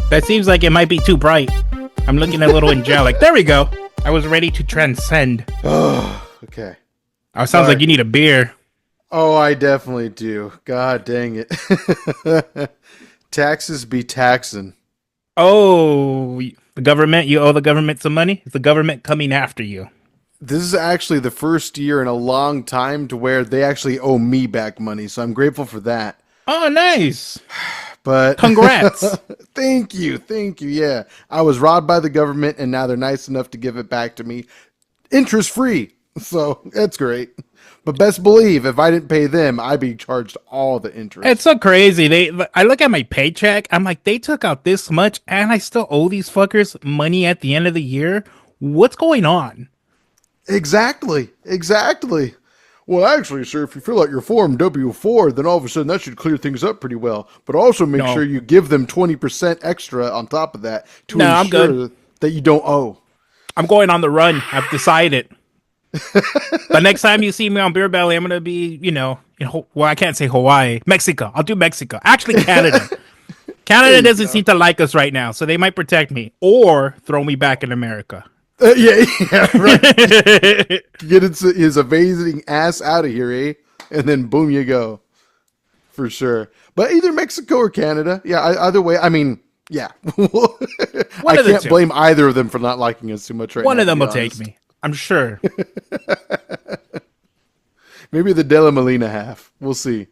That seems like it might be too bright. I'm looking a little angelic. There we go. I was ready to transcend. Oh, okay. Oh, sounds like you need a beer. Oh, I definitely do. God dang it. Taxes be taxing. Oh, the government, you owe the government some money? Is the government coming after you? This is actually the first year in a long time to where they actually owe me back money, so I'm grateful for that. Oh, nice. But Congrats. thank you. Yeah, I was robbed by the government, and now they're nice enough to give it back to me, interest free. So that's great. But best believe, if I didn't pay them, I'd be charged all the interest. It's so crazy. I look at my paycheck. I'm like, they took out this much, and I still owe these fuckers money at the end of the year. What's going on? Exactly. Well, actually, sir, if you fill out your form W-4, then all of a sudden that should clear things up pretty well. But also make sure you give them 20% extra on top of that to ensure that you don't owe. I'm going on the run. I've decided. The next time you see me on Beer Belly, I'm going to be, well, I can't say Hawaii. Mexico. I'll do Mexico. Actually, Canada. Canada doesn't seem to like us right now, so they might protect me or throw me back in America. Yeah, right. Get his amazing ass out of here, eh? And then boom, you go. For sure. But either Mexico or Canada. Yeah, either way. I mean, yeah. I can't blame either of them for not liking us too much right now. One of them will take me. I'm sure. Maybe the Della Molina half. We'll see.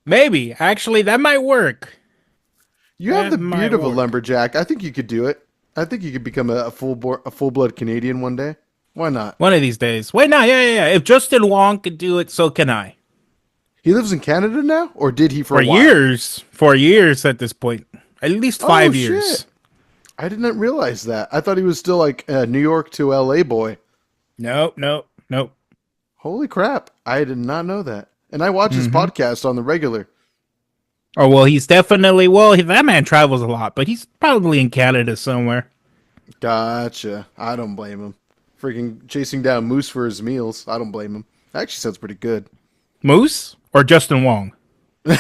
Maybe. Actually, that might work. You have the beard of a lumberjack. I think you could do it. I think you could become a full-blood Canadian one day. Why not? One of these days. Wait, no, yeah. If Justin Wong could do it, so can I. He lives in Canada now? Or did he for a while? Years. For years at this point. At least 5 years. Shit. I did not realize that. I thought he was still like a New York to LA boy. Nope. Holy crap. I did not know that. And I watch his podcast on the regular. Oh, well, he's definitely, that man travels a lot, but he's probably in Canada somewhere. Gotcha. I don't blame him. Freaking chasing down moose for his meals. I don't blame him. Actually sounds pretty good. Moose or Justin Wong? Well,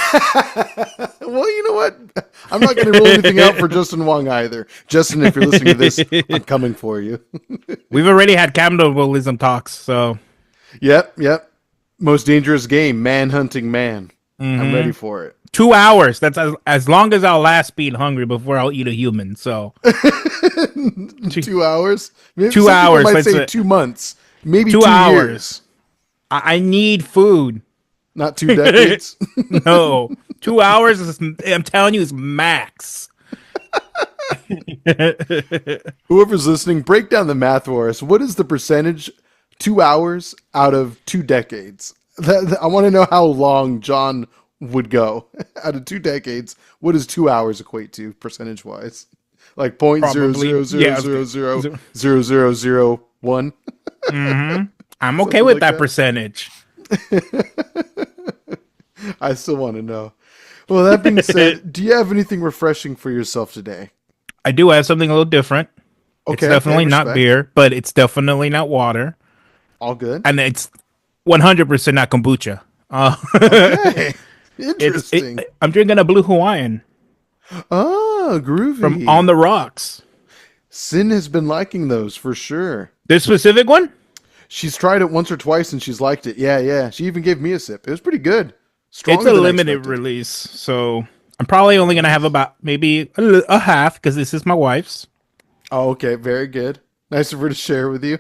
you know what? I'm not going to rule anything out for Justin Wong either. Justin, if you're listening to this, I'm coming for you. We've already had cannibalism talks, so. Yep. Most dangerous game, man hunting man. I'm ready for it. 2 hours. That's as long as I'll last being hungry before I'll eat a human. So 2 hours. Maybe 2 hours. Might say 2 months. Maybe 2 hours. Years. I need food. Not 2 decades. No, 2 hours. I'm telling you, is max. Whoever's listening, break down the math for us. What is the percentage? 2 hours out of 2 decades. I want to know how long John would go out of 2 decades. What does 2 hours equate to percentage wise? Like 0.000000001. I'm okay with that percentage. I still want to know. Well, that being said, do you have anything refreshing for yourself today? I do have something a little different. Okay, it's definitely not beer, but it's definitely not water. All good. And it's 100% not kombucha. Okay. Interesting. I'm drinking a Blue Hawaiian. Oh, groovy. From On the Rocks. Sin has been liking those for sure. This specific one? She's tried it once or twice and she's liked it. Yeah. She even gave me a sip. It was pretty good. It's a limited release, so I'm probably only going to have about maybe a half because this is my wife's. Oh, okay. Very good. Nice of her to share with you.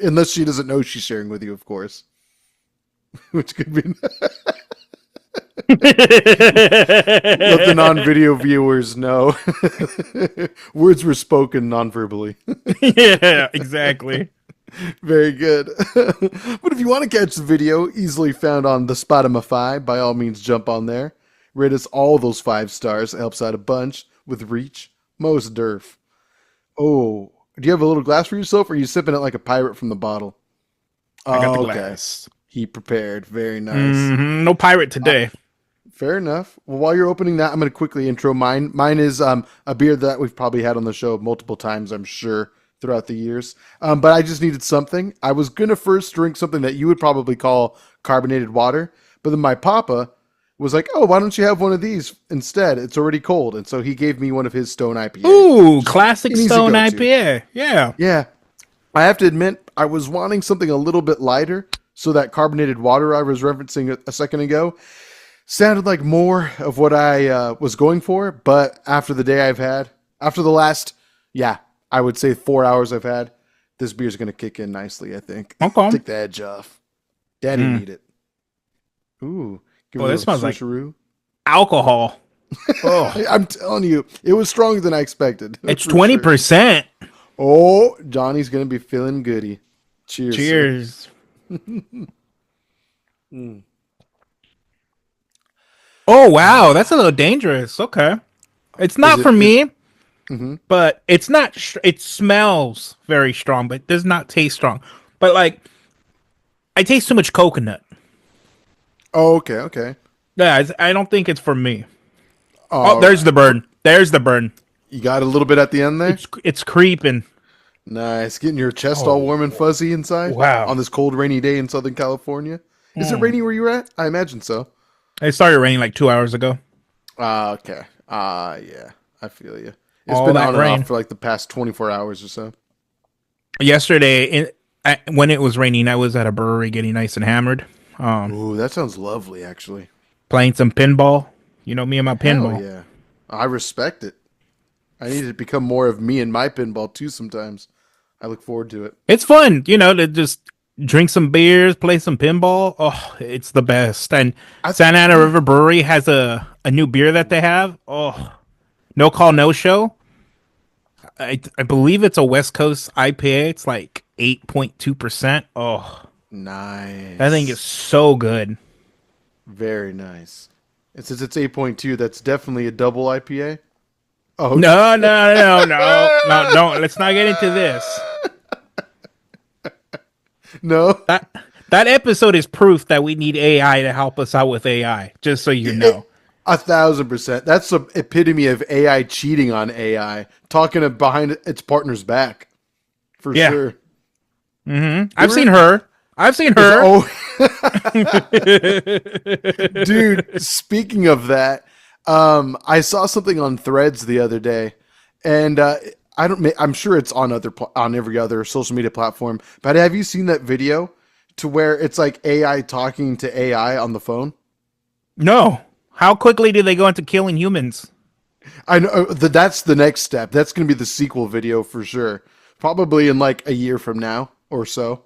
Unless she doesn't know she's sharing with you, of course. Which could be... Let the non-video viewers know. Words were spoken non-verbally. Yeah, exactly. Very good. But if you want to catch the video, easily found on the Spotify, by all means jump on there. Rate us all those 5 stars. It helps out a bunch with reach. Most derf. Oh, do you have a little glass for yourself, or are you sipping it like a pirate from the bottle? I got the glass. He prepared. Very nice. No pirate today. Fair enough. Well, while you're opening that, I'm going to quickly intro mine. Mine is a beer that we've probably had on the show multiple times, I'm sure, throughout the years. But I just needed something. I was going to first drink something that you would probably call carbonated water. But then my papa was like, "Oh, why don't you have one of these instead? It's already cold." And so he gave me one of his Stone IPA. Ooh, classic an easy Stone go-to. IPA. Yeah. Yeah, I have to admit, I was wanting something a little bit lighter, so that carbonated water I was referencing a second ago sounded like more of what I was going for. But after the day I've had, after the last, I would say 4 hours I've had, this beer's going to kick in nicely, I think. Okay. Take the edge off. Daddy need it. Ooh. Give Boy, it a this smells like switcheroo. alcohol. Oh, I'm telling you, it was stronger than I expected. it's for sure. 20%. Oh, Johnny's going to be feeling goody. Cheers. Sir. Cheers. Oh, wow. That's a little dangerous. Okay. It's not for me, but it's not. It smells very strong, but it does not taste strong. But like, I taste too much coconut. Oh, okay. Yeah, I don't think it's for me. Oh, there's the burn. There's the burn. You got a little bit at the end there? It's creeping. Nice. Getting your chest all warm and fuzzy inside? Wow. On this cold, rainy day in Southern California? Is it rainy where you're at? I imagine so. It started raining like 2 hours ago. Okay. Yeah. I feel you. It's All been that on and rain. off for like the past 24 hours or so. Yesterday, when it was raining, I was at a brewery getting nice and hammered. Ooh, that sounds lovely, actually. Playing some pinball. You know me and my pinball. Hell yeah. I respect it. I need to become more of me and my pinball too sometimes. I look forward to it. It's fun, to just drink some beers, play some pinball. Oh, it's the best. And Santa Ana River Brewery has a new beer that they have. Oh, No Call, No Show. I believe it's a West Coast IPA. It's like 8.2%. Oh, nice. that thing is so good. Very nice. And since it's 8.2, that's definitely a double IPA. Oh no! Don't. Let's not get into this. No. That episode is proof that we need AI to help us out with AI. Just so you know. 1,000%. That's the epitome of AI cheating on AI, talking behind its partner's back. For sure. Mm-hmm. I've seen her. Oh, dude. Speaking of that, I saw something on Threads the other day, and I'm sure it's on on every other social media platform. But have you seen that video to where it's like AI talking to AI on the phone? No. How quickly do they go into killing humans? I know that's the next step. That's going to be the sequel video for sure. Probably in like a year from now or so.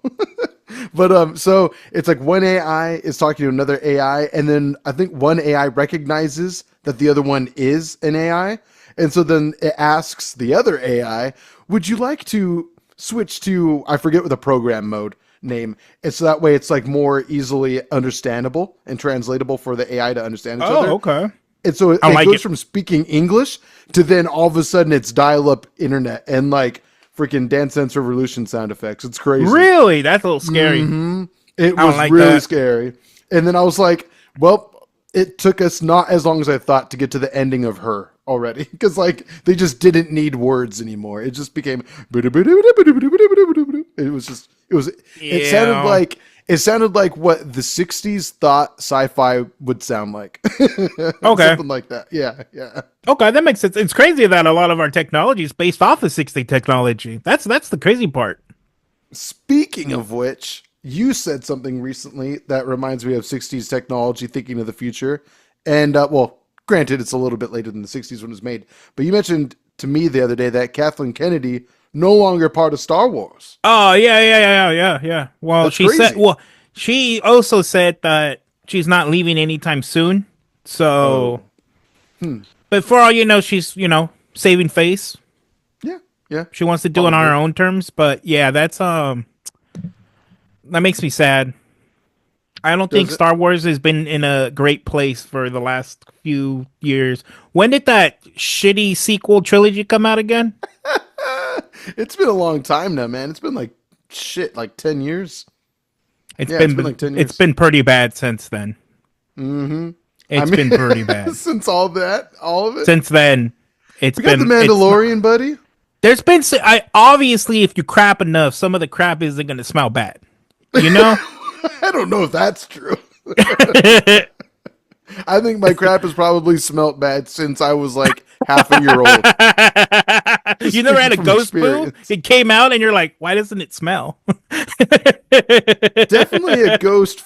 But so it's like one AI is talking to another AI, and then I think one AI recognizes that the other one is an AI, and so then it asks the other AI, "Would you like to switch to, I forget what the program mode name?" And so that way it's like more easily understandable and translatable for the AI to understand each other. Oh, okay. And so it goes from speaking English to then all of a sudden it's dial-up internet and like freaking Dance Dance Revolution sound effects. It's crazy. Really? That's a little scary. It was really scary. And then I was like, well, it took us not as long as I thought to get to the ending of Her already. Because like they just didn't need words anymore. It just became it sounded like what the 60s thought sci-fi would sound like. Okay. Something like that. Yeah. Okay, that makes sense. It's crazy that a lot of our technology is based off of 60 technology. That's the crazy part. Speaking of which, you said something recently that reminds me of 60s technology, thinking of the future. And, well, granted, it's a little bit later than the 60s when it was made. But you mentioned to me the other day that Kathleen Kennedy no longer part of Star Wars. Oh, yeah. Well, That's crazy. She also said that she's not leaving anytime soon. So, but for all you know, she's, saving face. Yeah. She wants to do it on her own terms, but yeah, that makes me sad. I don't think Star Wars has been in a great place for the last few years. When did that shitty sequel trilogy come out again? It's been a long time now, man. It's been like 10 years. It's been like 10 years. It's been pretty bad since then. Mm-hmm. It's been pretty bad. Since all of it? Since then, we got The Mandalorian, buddy. There's been... obviously, if you crap enough, some of the crap isn't going to smell bad. You know? I don't know if that's true. I think my crap has probably smelt bad since I was like half a year old. Just You never had speaking a from ghost poo? experience. It came out and you're like, why doesn't it smell? Definitely a ghost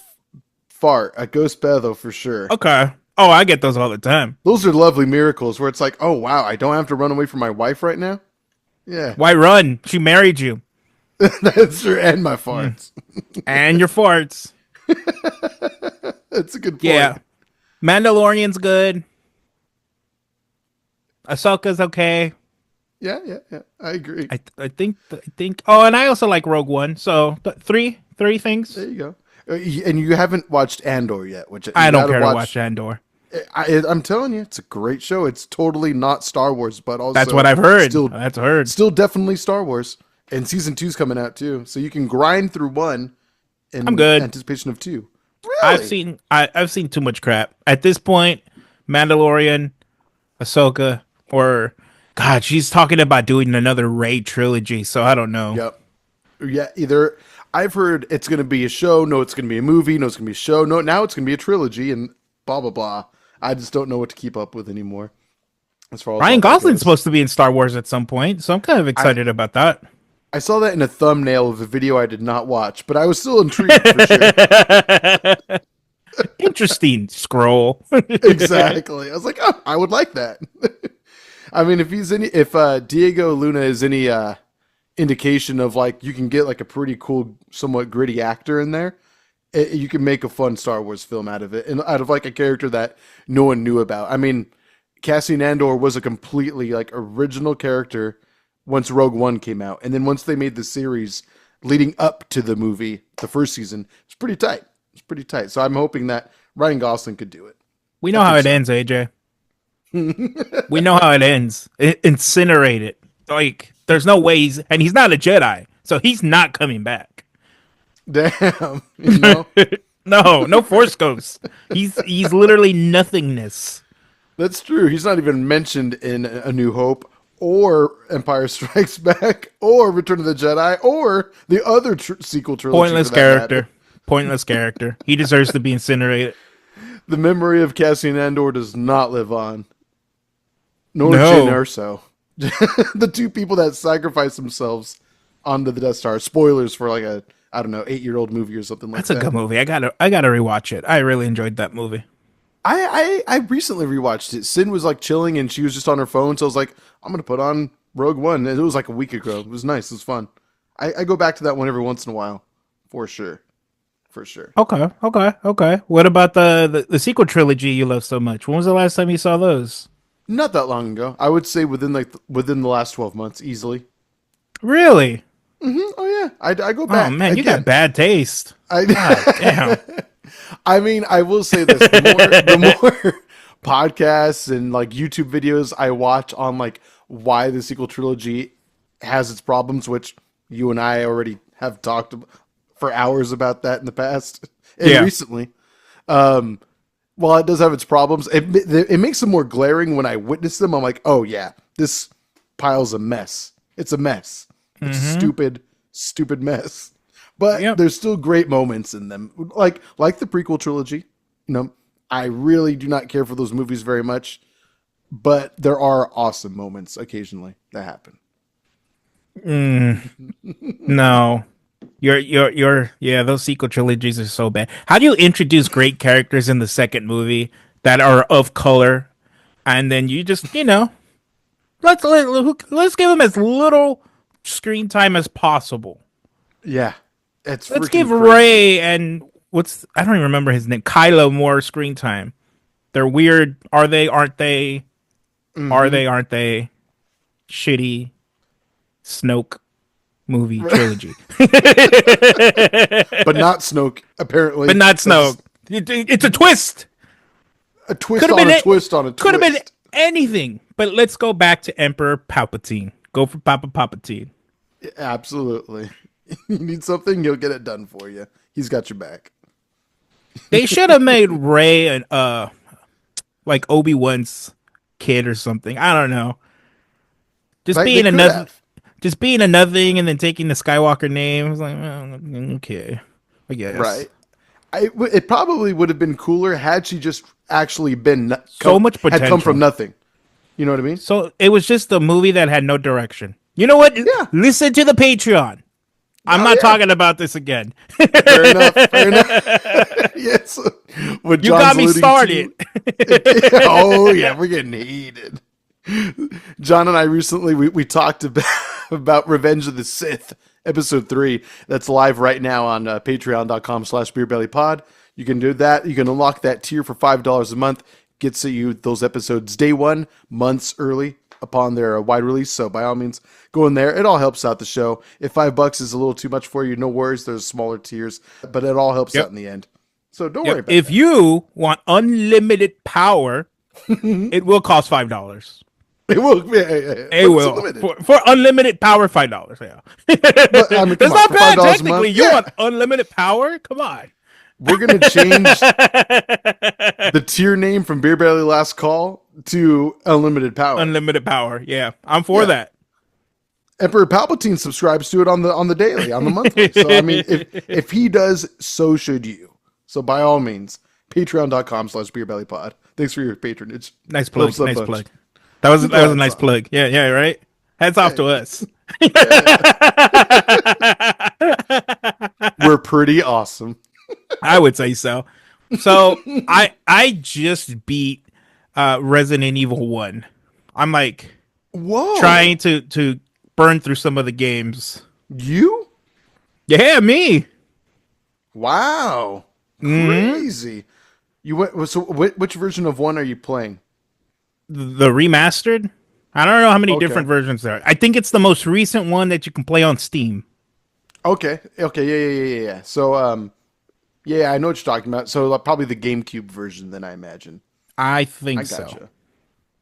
fart, a ghost betho for sure. Okay. Oh, I get those all the time. Those are lovely miracles where it's like, oh wow, I don't have to run away from my wife right now. Yeah, Why run? She married you. that's true. And my Mm. farts. And your farts. That's a good point. Yeah. Mandalorian's good. Ahsoka's okay. Yeah. I agree. I think. Oh, and I also like Rogue One. So three things. There you go. And you haven't watched Andor yet, which you I don't gotta care to watch. watch Andor. I'm telling you, it's a great show. It's totally not Star Wars, but also That's what I've heard. Still, That's heard. still definitely Star Wars. And season 2's coming out too, so you can grind through one in I'm good. anticipation of 2. I've Really? seen I've seen too much crap at this point. Mandalorian, Ahsoka, or God, she's talking about doing another Rey trilogy. So I don't know. Yep. Yeah. Either I've heard it's going to be a show. No, it's going to be a movie. No, it's going to be a show. No, now it's going to be a trilogy, and blah blah blah. I just don't know what to keep up with anymore. As far as Ryan all that Gosling's goes. supposed to be in Star Wars at some point, so I'm kind of excited about that. I saw that in a thumbnail of a video I did not watch, but I was still intrigued for sure. Interesting scroll. Exactly. I was like, oh, I would like that. I mean, if Diego Luna is any indication of like you can get like a pretty cool, somewhat gritty actor in there, you can make a fun Star Wars film out of it, and out of like a character that no one knew about. I mean, Cassian Andor was a completely like original character once Rogue One came out, and then once they made the series leading up to the movie, the first season, it's pretty tight. It's pretty tight. So I'm hoping that Ryan Gosling could do it. We know how it ends, AJ. We know how it ends. Incinerate it. Like, there's no way he's not a Jedi, so he's not coming back. Damn, you know. No Force Ghost. He's literally nothingness. That's true. He's not even mentioned in A New Hope or Empire Strikes Back or Return of the Jedi or the other sequel trilogy. Pointless character. Pointless character. He deserves to be incinerated. The memory of Cassian Andor does not live on. Nor No. Jyn Erso. The two people that sacrificed themselves onto the Death Star. Spoilers for like a, I don't know, 8-year-old movie or something like That's that. a good movie. I gotta rewatch it. I really enjoyed that movie. I recently rewatched it. Sin was like chilling and she was just on her phone, so I was like, I'm gonna put on Rogue One. And it was like a week ago. It was nice. It was fun. I go back to that one every once in a while, for sure. For sure. Okay. What about the sequel trilogy you love so much? When was the last time you saw those? Not that long ago. I would say within the last 12 months, easily. Really? Oh yeah, I go back. Oh man, you got bad taste. I, Damn. I mean, I will say this: the more podcasts and like YouTube videos I watch on like why the sequel trilogy has its problems, which you and I already have talked for hours about that in the past and recently. While it does have its problems, it makes them more glaring when I witness them. I'm like, oh yeah, this pile's a mess. It's a mess. It's a stupid mess. But there's still great moments in them. Like the prequel trilogy. You know, I really do not care for those movies very much, but there are awesome moments occasionally that happen. No. Those sequel trilogies are so bad. How do you introduce great characters in the second movie that are of color, and then you just, let's give them as little screen time as possible. Yeah, it's Let's freaking give crazy. Ray and I don't even remember his name, Kylo, more screen time. They're weird. Are they? Aren't they? Are they? Aren't they? Shitty Snoke movie trilogy. But not Snoke, apparently. But not Snoke. It's a twist. A twist on a twist on a twist. Could have been anything. But let's go back to Emperor Palpatine. Go for Papa Palpatine. Absolutely. You need something, he'll get it done for you. He's got your back. They should have made Rey an like Obi-Wan's kid or something. I don't know. Just being another thing and then taking the Skywalker name. I was like, okay, I guess. Right. It probably would have been cooler had she just actually been So much had come potential. from nothing. You know what I mean? So it was just a movie that had no direction. You know what? Yeah. Listen to the Patreon. I'm not Oh yeah. talking about this again. Fair enough. Fair enough. Yes. What You John's got me alluding started. to. Oh yeah, we're getting heated. John and I recently we talked about Revenge of the Sith, episode 3. That's live right now on patreon.com/BeerBellyPod. You can do that. You can unlock that tier for $5 a month. Gets you those episodes day one, months early upon their wide release. So by all means, go in there. It all helps out the show. If $5 is a little too much for you, no worries. There's smaller tiers, but it all helps out in the end. So don't worry about If that. you want unlimited power, it will cost $5. It will. Yeah, It will for unlimited power, $5. Yeah, But, I mean, that's come on, not for bad. $5 a Technically, month, you yeah. want unlimited power? Come on. We're going to change the tier name from Beer Belly Last Call to Unlimited Power. Unlimited power. Yeah, I'm for that. Emperor Palpatine subscribes to it on the daily, on the monthly. So I mean, if he does, so should you. So by all means, patreon.com/BeerBellyPod. Thanks for your patronage. Nice plug. Helps a Nice bunch. plug. That was a Hats nice off. plug. Yeah, right. Hats off to us. We're pretty awesome. I would say so. So I just beat Resident Evil 1. I'm like Whoa. trying to burn through some of the games. You? Yeah, me. Wow. Crazy. You went. So which version of 1 are you playing? The remastered. I don't know how many Okay. different versions there are. I think it's the most recent one that you can play on Steam. Okay. Yeah. So yeah, I know what you're talking about. So probably the GameCube version, then I imagine. I think I so. gotcha.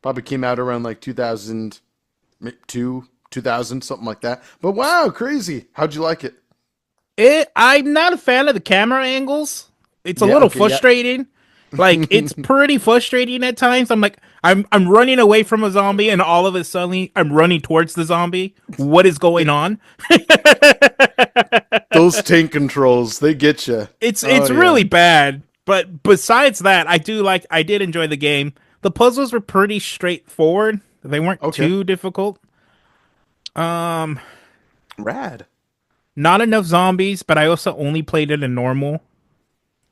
Probably came out around like 2002, 2000, something like that. But wow, crazy. How'd you like it? I'm not a fan of the camera angles. It's a Yeah, little okay, yeah. frustrating. Like it's pretty frustrating at times. I'm like I'm running away from a zombie and all of a sudden I'm running towards the zombie. What is going on? Those tank controls, they get you. It's really bad. But besides that, I did enjoy the game. The puzzles were pretty straightforward. They weren't too difficult. Rad. Not enough zombies, but I also only played it in normal.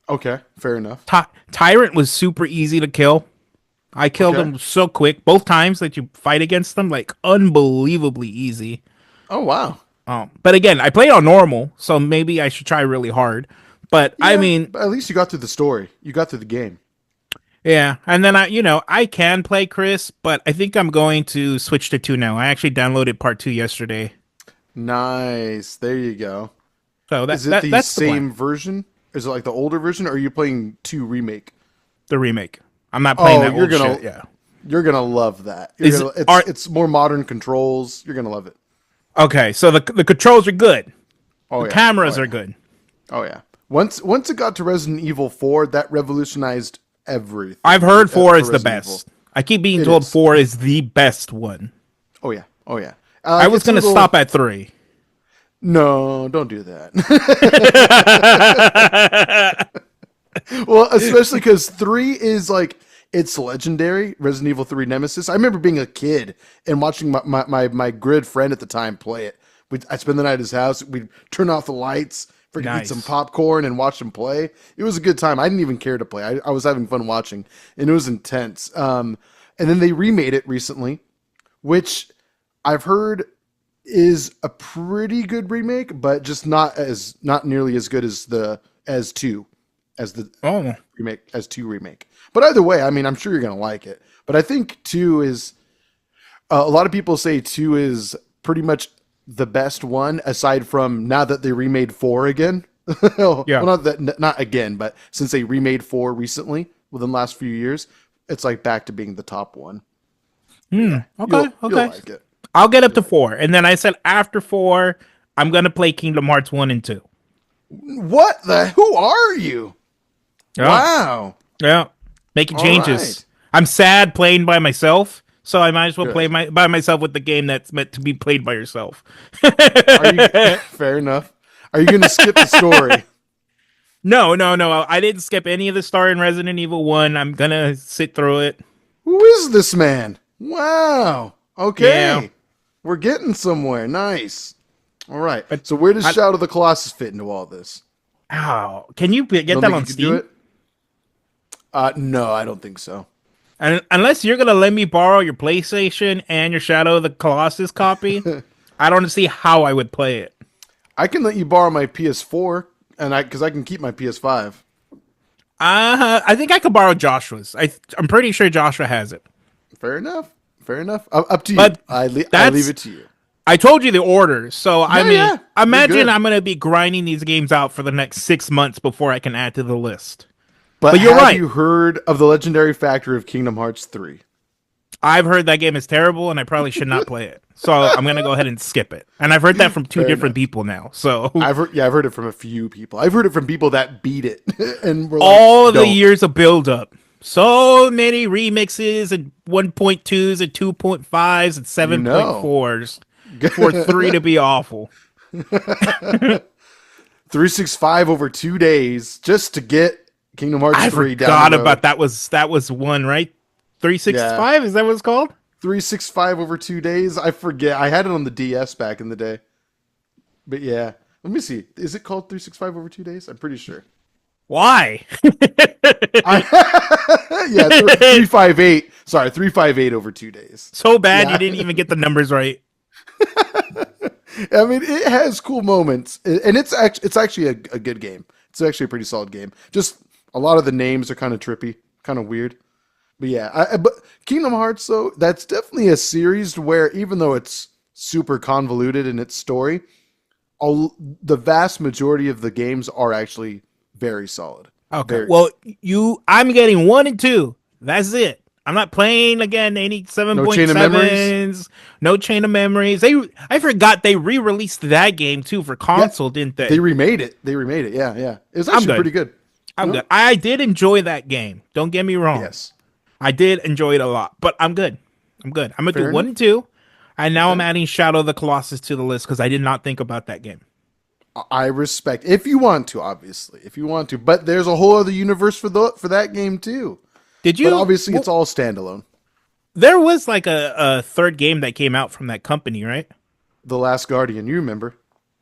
Okay, fair enough. Tyrant was super easy to kill. I killed him so quick. Both times that you fight against them, like unbelievably easy. Oh wow. But again, I played on normal, so maybe I should try really hard. But I Yeah, mean, but at least you got through the story. You got through the game. yeah. And then I can play Chris, but I think I'm going to switch to 2 now. I actually downloaded part 2 yesterday. Nice. There you go. So Is it that's the same plan. version? Is it like the older version, or are you playing 2 remake? The remake. I'm not playing that you're old gonna shit. Yeah. you're gonna love that. It's more modern controls. You're gonna love it. Okay, so the controls are good. Oh The yeah. cameras Oh, are yeah. good. Oh yeah. Once it got to Resident Evil 4, that revolutionized everything. I've heard 4 for is the Resident best. Evil. I keep being It told is. 4 is the best one. Oh yeah. Oh yeah. I was going to stop at 3. No, don't do that. Well, especially because 3 is like, it's legendary. Resident Evil 3 Nemesis. I remember being a kid and watching my good friend at the time play it. I'd spend the night at his house. We'd turn off the lights, freaking eat Nice. some popcorn, and watch him play. It was a good time. I didn't even care to play. I was having fun watching, and it was intense. And then they remade it recently, which I've heard is a pretty good remake, but just not nearly as good as the 2 remake. But either way, I mean, I'm sure you're gonna like it. But I think 2 is a lot of people say 2 is pretty much the best one, aside from now that they remade 4 again. Yeah. Well, not again, but since they remade 4 recently within the last few years, it's like back to being the top one. Okay, You'll okay. like it. I'll get up to 4. And then I said after 4, I'm going to play Kingdom Hearts 1 and 2. What the? Who are you? Yeah. Wow. Yeah. Making All changes. right. I'm sad playing by myself, so I might as well Good. play by myself with the game that's meant to be played by yourself. Fair enough. Are you going to skip the story? No. I didn't skip any of the star in Resident Evil 1. I'm gonna sit through it. Who is this man? Wow. Yeah. Okay. We're getting somewhere. Nice. All right. But So where does I, Shadow of the Colossus fit into all this? oh, can you get Don't that think on you could do Steam? it? No, I don't think so. And unless you're gonna let me borrow your PlayStation and your Shadow of the Colossus copy, I don't see how I would play it. I can let you borrow my PS4, and because I can keep my PS5. I think I could borrow Joshua's. I'm pretty sure Joshua has it. Fair enough. Fair enough. Up to you. But I leave that's it to you. I told you the order, so I Yeah, mean, yeah. You're imagine good. I'm gonna be grinding these games out for the next 6 months before I can add to the list. But But you're have right. you heard of the legendary factor of Kingdom Hearts 3? I've heard that game is terrible, and I probably should not play it. So I'm gonna go ahead and skip it. And I've heard that from two Fair different enough. people now. So I've heard it from a few people. I've heard it from people that beat it and were like, all of the don't. years of build up, so many remixes and 1.2s and 2.5s and You know. 7.4s for three to be awful. 365 over 2 days just to get Kingdom Hearts I 3 down forgot the road. about that was one, right? Yeah. 365, is that what it's called? 365 over 2 days. I forget. I had it on the DS back in the day. But yeah. Let me see. Is it called 365 over 2 days? I'm pretty sure. Why? Yeah, 358. Sorry, 358 over 2 days. So bad Yeah. you didn't even get the numbers right. I mean, it has cool moments, and it's actually a good game. It's actually a pretty solid game. Just a lot of the names are kind of trippy, kind of weird. But yeah, but Kingdom Hearts, though, that's definitely a series where even though it's super convoluted in its story, the vast majority of the games are actually very solid. Okay. Very Well, I'm getting 1 and 2. That's it. I'm not playing again any No Chain of Memories? 7.7s. No Chain of Memories. I forgot they re-released that game too for Yeah, console, didn't they? they remade it. They remade it. Yeah, yeah. It was actually good. pretty good. I'm No? good. I did enjoy that game. Don't get me wrong. Yes. I did enjoy it a lot, but I'm good. I'm good. I'm gonna Fair do 1 enough. and 2, and now I'm Okay. adding Shadow of the Colossus to the list because I did not think about that game. I respect if you want to, obviously, if you want to. But there's a whole other universe for that game too. Did you? But obviously, well, it's all standalone. there was like a third game that came out from that company, right? The Last Guardian, you remember?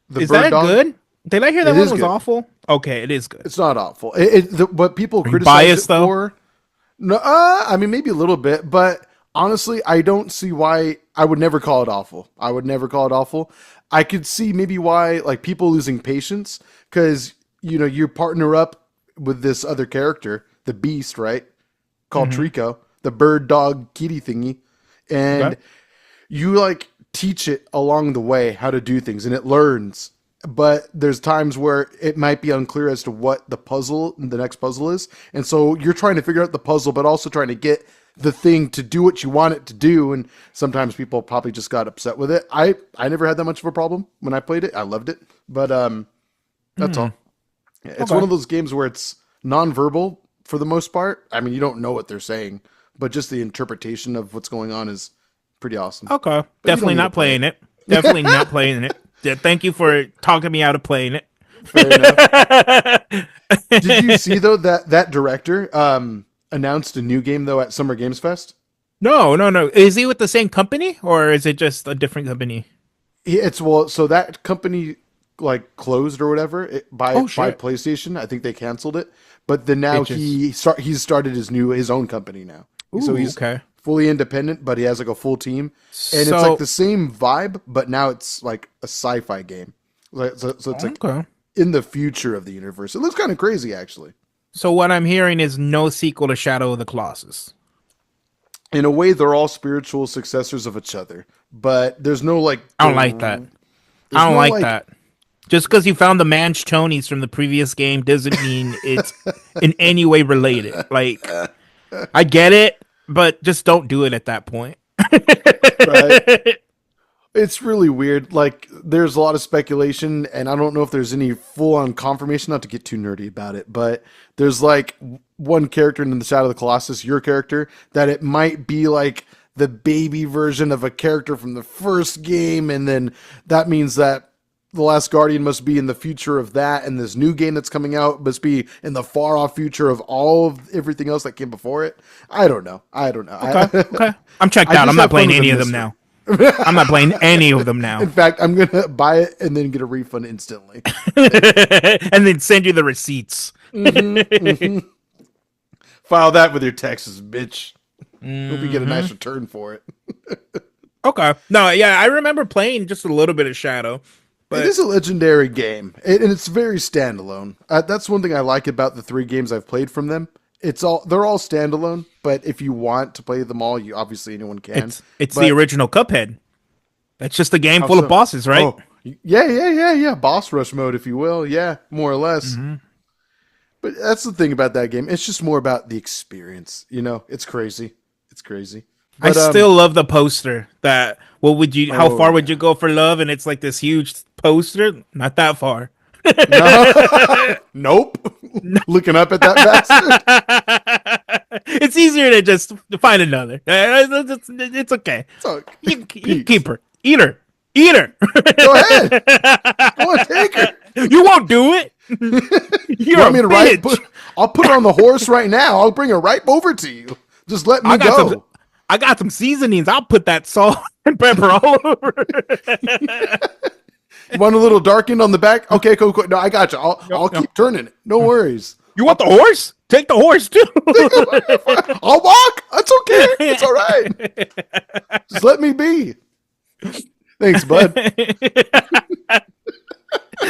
The Is bird that dog? good? Did I hear that It one is was good. awful? Okay, it is good. It's not awful. What people Are you criticize biased, it though? for? No, I mean maybe a little bit, but honestly, I don't see why. I would never call it awful. I would never call it awful. I could see maybe why like people losing patience because you partner up with this other character, the Beast, right? Called Trico, the bird dog kitty thingy, and Okay. you like teach it along the way how to do things and it learns, but there's times where it might be unclear as to what the next puzzle is, and so you're trying to figure out the puzzle but also trying to get the thing to do what you want it to do, and sometimes people probably just got upset with it. I never had that much of a problem when I played it. I loved it, but that's all. Yeah, it's Okay. one of those games where it's nonverbal for the most part. I mean, you don't know what they're saying, but just the interpretation of what's going on is pretty awesome. Okay. you Definitely don't need not to play playing it. Definitely not playing it. Yeah, thank you for talking me out of playing it. Fair enough. Did you see though that director announced a new game though at Summer Games Fest? No. Is he with the same company or is it just a different company? So that company like closed or whatever by Oh, shit. PlayStation. I think they canceled it, but then now he's started his own company now. So Ooh, he's okay. fully independent, but he has like a full team, and it's So- like the same vibe, but now it's like a sci-fi game. So it's like Okay. in the future of the universe. It looks kind of crazy, actually. So what I'm hearing is no sequel to Shadow of the Colossus. In a way, they're all spiritual successors of each other, but there's no like. I don't like that. there's I don't no, like that. Just because you found the Manchtonis from the previous game doesn't mean it's in any way related. Like, I get it, but just don't do it at that point. Right? It's really weird. Like, there's a lot of speculation, and I don't know if there's any full-on confirmation. Not to get too nerdy about it, but there's like one character in the Shadow of the Colossus, your character, that it might be like the baby version of a character from the first game, and then that means that The Last Guardian must be in the future of that, and this new game that's coming out must be in the far off future of all of everything else that came before it. I don't know. Okay. I'm checked I out. just I'm not have fun playing with the any of them mystery. now. I'm not playing any of them now. In fact, I'm gonna buy it and then get a refund instantly. And then send you the receipts. File that with your taxes, bitch. Hope you get a nice return for it. Okay. No, yeah, I remember playing just a little bit of Shadow. It But is a legendary game, and it's very standalone. That's one thing I like about the 3 games I've played from them. They're all standalone, but if you want to play them all, you obviously anyone can. it's the But original Cuphead. That's just a game how full so? of bosses, right? Oh, yeah. Boss rush mode, if you will. Yeah, more or less. But that's the thing about that game. It's just more about the experience. It's crazy. It's crazy. I But still love the poster. That how Oh, far would you go for love? And it's like this huge poster. Not that far. no. Nope. Looking up at that bastard. It's easier to just find another. It's okay. So, You Peeps, keep her. Eat her. Eat her. go ahead. Go on, take her. You won't do it. You You're want me a to bitch. I'll put her on the horse right now. I'll bring her right over to you. Just let me go. I got some seasonings. I'll put that salt and pepper all over. You want a little darkened on the back? Okay, cool. No, I got you. I'll keep turning it. No worries. You want the horse? Take the horse too. I'll walk. That's okay. It's all right. Just let me be. Thanks, bud.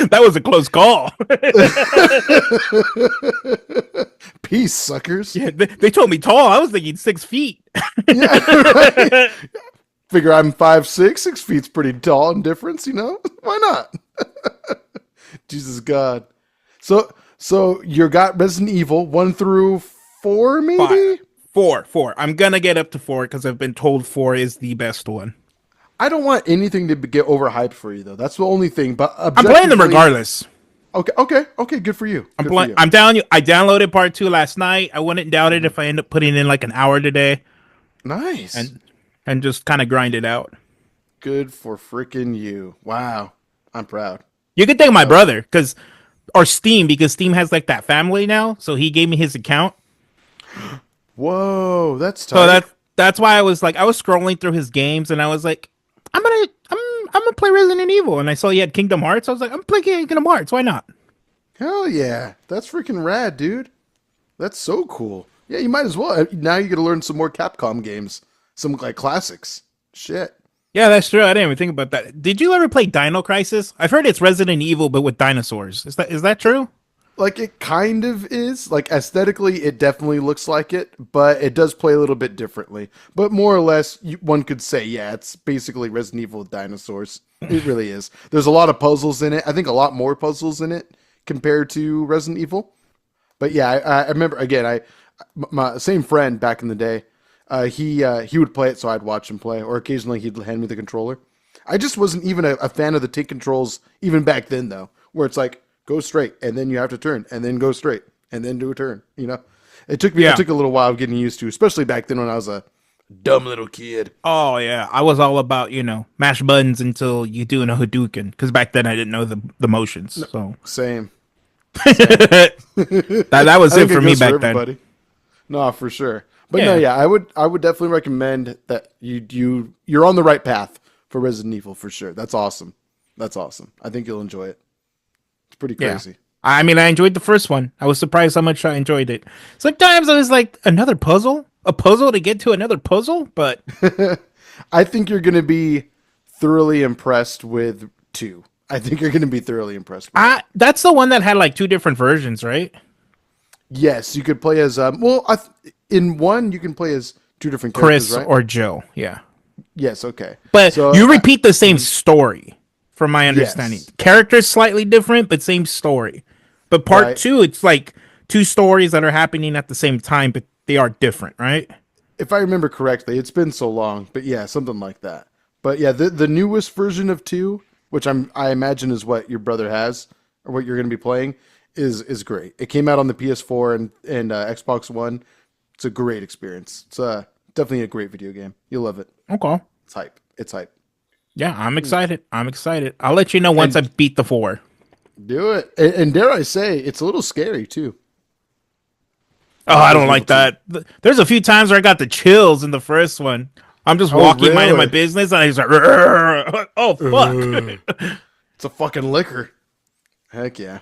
That was a close call. Peace, suckers. Yeah, they told me tall. I was thinking 6 feet. Yeah, right. Figure I'm 5'6". 6 feet's pretty tall in difference, Why not? Jesus God. So you got Resident Evil 1 through 4, maybe? 4. I'm gonna get up to 4 because I've been told 4 is the best one. I don't want anything to get overhyped for you, though. That's the only thing. But I'm playing them regardless. Okay. Good for you. I'm playing. I'm down. I downloaded part 2 last night. I wouldn't doubt it if I end up putting in like an hour today. Nice. And just kind of grind it out. Good for freaking you. Wow. I'm proud. You can thank my brother or Steam, because Steam has like that family now. So he gave me his account. Whoa, that's tight. So that's why I was scrolling through his games and I was like, I'm gonna play Resident Evil, and I saw he had Kingdom Hearts. I was like, I'm playing Kingdom Hearts. Why not? Hell yeah, that's freaking rad, dude. That's so cool. Yeah, you might as well. Now you got to learn some more Capcom games, some like classics. Shit. Yeah, that's true. I didn't even think about that. Did you ever play Dino Crisis? I've heard it's Resident Evil, but with dinosaurs. Is that true? Like it kind of is. Like aesthetically, it definitely looks like it, but it does play a little bit differently. But more or less, one could say, yeah, it's basically Resident Evil with dinosaurs. It really is. There's a lot of puzzles in it. I think a lot more puzzles in it compared to Resident Evil. But yeah, I remember again. My same friend back in the day. He would play it, so I'd watch him play, or occasionally he'd hand me the controller. I just wasn't even a fan of the tank controls even back then, though, where it's like, go straight, and then you have to turn, and then go straight, and then do a turn. It took me. Yeah. It took a little while getting used to, especially back then when I was a dumb little kid. Oh yeah, I was all about mash buttons until you do a Hadouken, because back then I didn't know the motions. So Same. that was I it think for me goes back everybody. then. No, for sure. But Yeah. no, yeah, I would definitely recommend that you're on the right path for Resident Evil for sure. That's awesome. I think you'll enjoy it. It's pretty Yeah. crazy. I mean, I enjoyed the first one. I was surprised how much I enjoyed it. Sometimes I was like, another puzzle? A puzzle to get to another puzzle? But I think you're going to be thoroughly impressed with 2. I think you're going to be thoroughly impressed with it. that's the one that had like 2 different versions, right? Yes, you could play as in 1 you can play as 2 different Chris characters, right? or Joe, yeah. Yes, okay. But So, you repeat the same story, from my understanding. Yes. Characters slightly different, but same story. But part Right. 2, it's like 2 stories that are happening at the same time, but they are different, right? if I remember correctly, it's been so long, but yeah, something like that. But yeah, the newest version of 2, which I imagine is what your brother has or what you're going to be playing, is great. It came out on the PS4 and Xbox One. It's a great experience. It's definitely a great video game. You'll love it. Okay. It's hype. It's hype. Yeah, I'm excited. I'm excited. I'll let you know once I And beat the 4. do it. And dare I say, it's a little scary too. Oh, Not I don't Resident Evil like 2. that. There's a few times where I got the chills in the first one. I'm just Oh, walking, minding my really? business, and I just like, oh fuck. It's a fucking liquor. Heck yeah.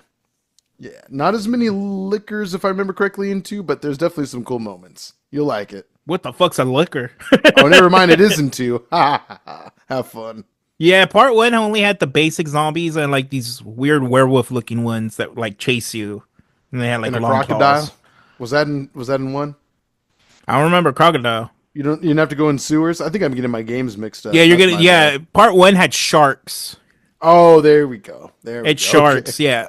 Yeah. Not as many liquors, if I remember correctly, in 2, but there's definitely some cool moments. You'll like it. What the fuck's a liquor? Oh, never mind. It is in 2. Ha ha ha. Have fun. Yeah, part 1 only had the basic zombies and like these weird werewolf looking ones that like chase you, and they had like And a long crocodile. claws. Was that in 1? I don't remember crocodile. You didn't have to go in sewers. I think I'm getting my games mixed Yeah, up. you're That's gonna. my bad. Yeah, part 1 had sharks. Oh, there we go. There we It's go. Okay. sharks. Yeah.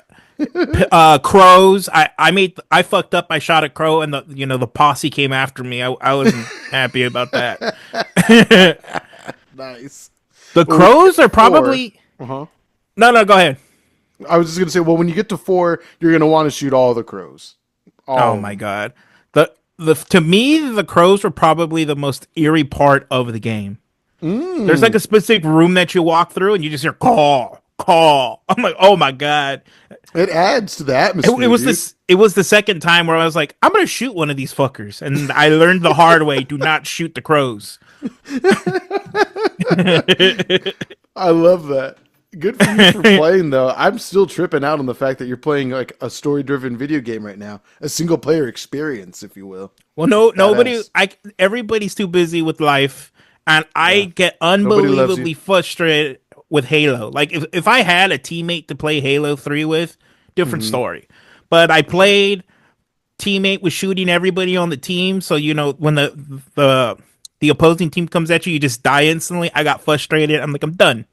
Crows. I fucked up. I shot a crow, and the posse came after me. I wasn't happy about that. Nice. The Well, when you crows get to are 4, probably uh-huh. no. Go ahead. I was just gonna say, well, when you get to 4, you're gonna want to shoot all the crows, Oh all of my them. god. The to me the crows were probably the most eerie part of the game. There's like Mm. a specific room that you walk through, and you just hear call, call. I'm like, oh my god. It adds to the It atmosphere, was dude. this. It was the second time where I was like, I'm gonna shoot one of these fuckers, and I learned the hard way: do not shoot the crows. I love that. Good for you for playing, though. I'm still tripping out on the fact that you're playing like a story-driven video game right now, a single-player experience, if you will. Well, no, nobody. Badass. Everybody's too busy with life, and I Yeah. get Nobody loves you. unbelievably frustrated with Halo. Like if I had a teammate to play Halo 3 with, different Hmm. story. But I For sure. played teammate was shooting everybody on the team, so when the opposing team comes at you, you just die instantly. I got frustrated. I'm like, I'm done.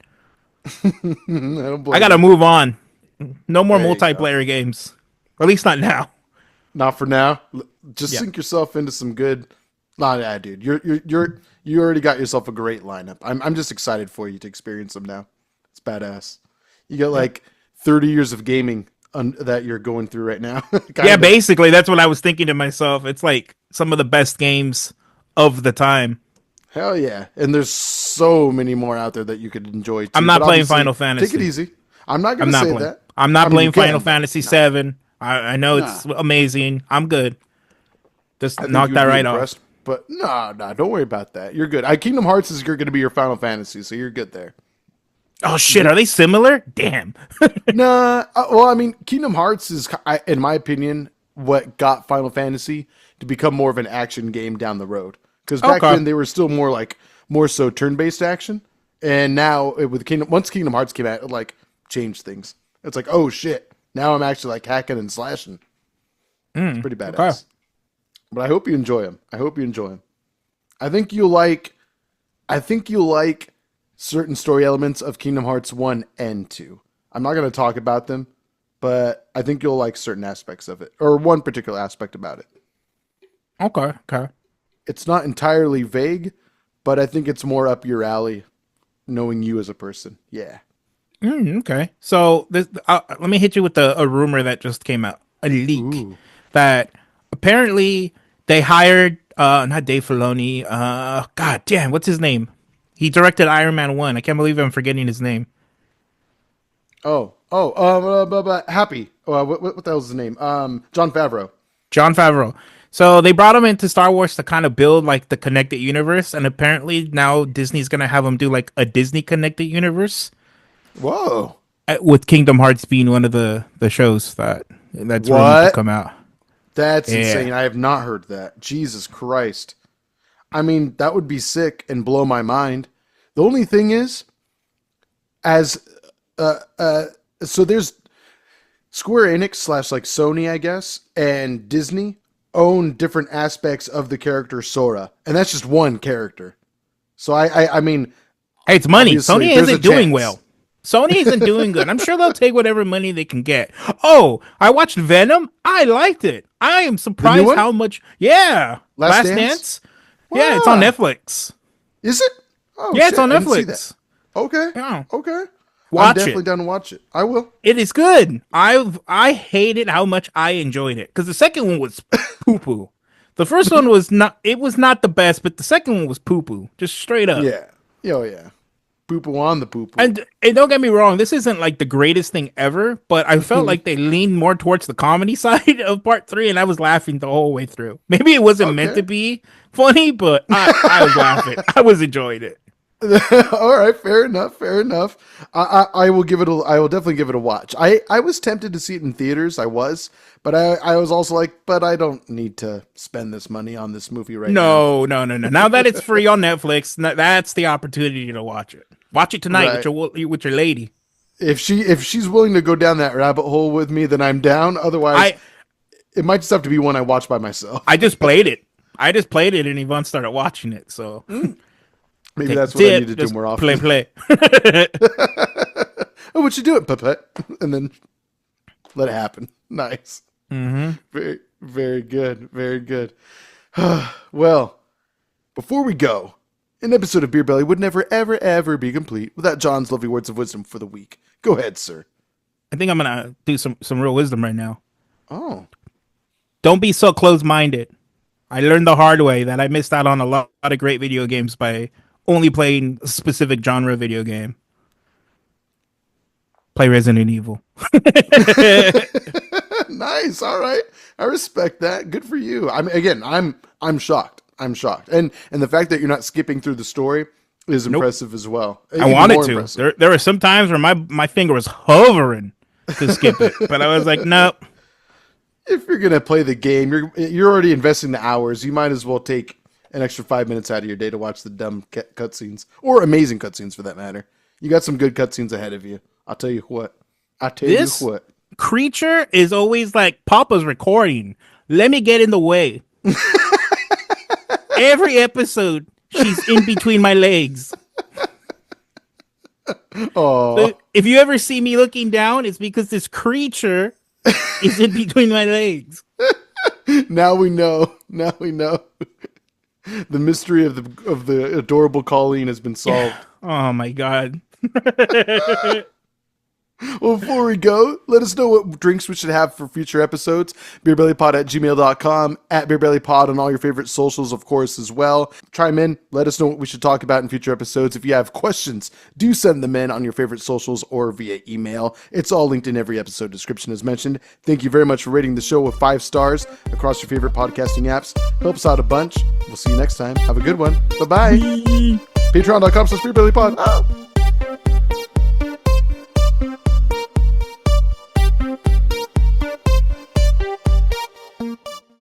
I don't I blame gotta you. move on. No more There you go. multiplayer games. Or at least not now. Not for now. Just Yeah. sink yourself into some good. Nah, yeah, dude. You already got yourself a great lineup. I'm just excited for you to experience them now. It's badass. You got Yeah. like 30 years of gaming that you're going through right now. Yeah, Kinda. basically that's what I was thinking to myself. It's like some of the best games of the time. Hell yeah. And there's so many more out there that you could enjoy I'm too. not But playing obviously, Final take it Fantasy. easy. I'm not I'm gonna not say playing. that. I'm I not mean, you playing Final can, but Fantasy nah. 7. I know Nah. it's amazing. I'm good. Just I think knock you that would be right off. impressed. But nah, don't worry about that. You're good. Kingdom Hearts is going to be your Final Fantasy, so you're good there. Oh shit, are they similar? Damn. Nah, well, I mean, Kingdom Hearts is, in my opinion, what got Final Fantasy to become more of an action game down the road. Because back Okay. then they were still more so turn-based action, and now with once Kingdom Hearts came out, it like changed things. It's like, oh shit, now I'm actually like hacking and slashing. It's pretty Okay. badass. But I hope you enjoy them. I hope you enjoy them. I think you'll like. I think you'll like certain story elements of Kingdom Hearts 1 and 2. I'm not going to talk about them, but I think you'll like certain aspects of it, or one particular aspect about it. Okay. Okay. It's not entirely vague, but I think it's more up your alley, knowing you as a person. Yeah. Okay. So let me hit you with a rumor that just came out. A leak Ooh. that apparently they hired not Dave Filoni. God damn, what's his name? He directed Iron Man 1. I can't believe I'm forgetting his name. Happy. What the hell's his name? John Favreau. Jon Favreau. So they brought him into Star Wars to kind of build like the connected universe, and apparently now Disney's gonna have him do like a Disney connected universe, Whoa. with Kingdom Hearts being one of the shows that's rumored to What? come out. That's Yeah. insane. I have not heard that. Jesus Christ. I mean, that would be sick and blow my mind. The only thing is, as so there's Square Enix slash like Sony, I guess, and Disney own different aspects of the character Sora, and that's just one character. So I mean, Hey, it's money. obviously, Sony there's a isn't doing chance. well. Sony isn't doing good. I'm sure they'll take whatever money they can get. Oh, I watched Venom. I liked it. I am The new surprised one? how much. Yeah, Last Last Dance? Dance. Yeah, it's on Wow. Netflix. Is it? Oh Yeah, shit! it's on I didn't see that. Netflix. Okay. Yeah, Okay. I'm watch definitely it. down to watch it. I will. It is good. I hated how much I enjoyed it because the second one was poo poo. The first one was not. It was not the best, but the second one was poo poo. Just straight up. Yeah. Oh yeah. poo-poo on the poo-poo. And don't get me wrong, this isn't like the greatest thing ever, but I felt like they leaned more towards the comedy side of part 3, and I was laughing the whole way through. Maybe it wasn't meant to be funny, but I was laughing. I was enjoying it. All right, fair enough. I will definitely give it a watch. I was tempted to see it in theaters. I was, but I was also like, but I don't need to spend this money on this movie right now. No. Now that it's free on Netflix, that's the opportunity to watch it. Watch it tonight with your lady. If she's willing to go down that rabbit hole with me, then I'm down. Otherwise, it might just have to be one I watch by myself. I just played it, and Yvonne started watching it. So maybe that's what I need to do more often. Play. Oh, what you doing, Puppet? And then let it happen. Nice. Mm-hmm. Very, very good. Very good. Well, before we go, an episode of Beer Belly would never, ever, ever be complete without John's lovely words of wisdom for the week. Go ahead, sir. I think I'm gonna do some real wisdom right now. Oh. Don't be so close-minded. I learned the hard way that I missed out on a lot of great video games by only playing a specific genre video game. Play Resident Evil. Nice. All right. I respect that. Good for you. I'm shocked. And the fact that you're not skipping through the story is impressive as well. I wanted to. There were some times where my finger was hovering to skip it, but I was like, nope. If you're gonna play the game, you're already investing the hours. You might as well take an extra 5 minutes out of your day to watch the dumb cutscenes, or amazing cutscenes for that matter. You got some good cutscenes ahead of you. I'll tell you what. This creature is always like, Papa's recording. Let me get in the way. Every episode, she's in between my legs. Oh. So if you ever see me looking down, it's because this creature is in between my legs. Now we know. The mystery of the adorable Colleen has been solved. Oh my god. Well, before we go, let us know what drinks we should have for future episodes. BeerBellyPod@gmail.com, @BeerBellyPod on all your favorite socials, of course, as well. Chime in. Let us know what we should talk about in future episodes. If you have questions, do send them in on your favorite socials or via email. It's all linked in every episode description as mentioned. Thank you very much for rating the show with 5 stars across your favorite podcasting apps. Helps out a bunch. We'll see you next time. Have a good one. Bye-bye. Patreon.com/BeerBellyPod.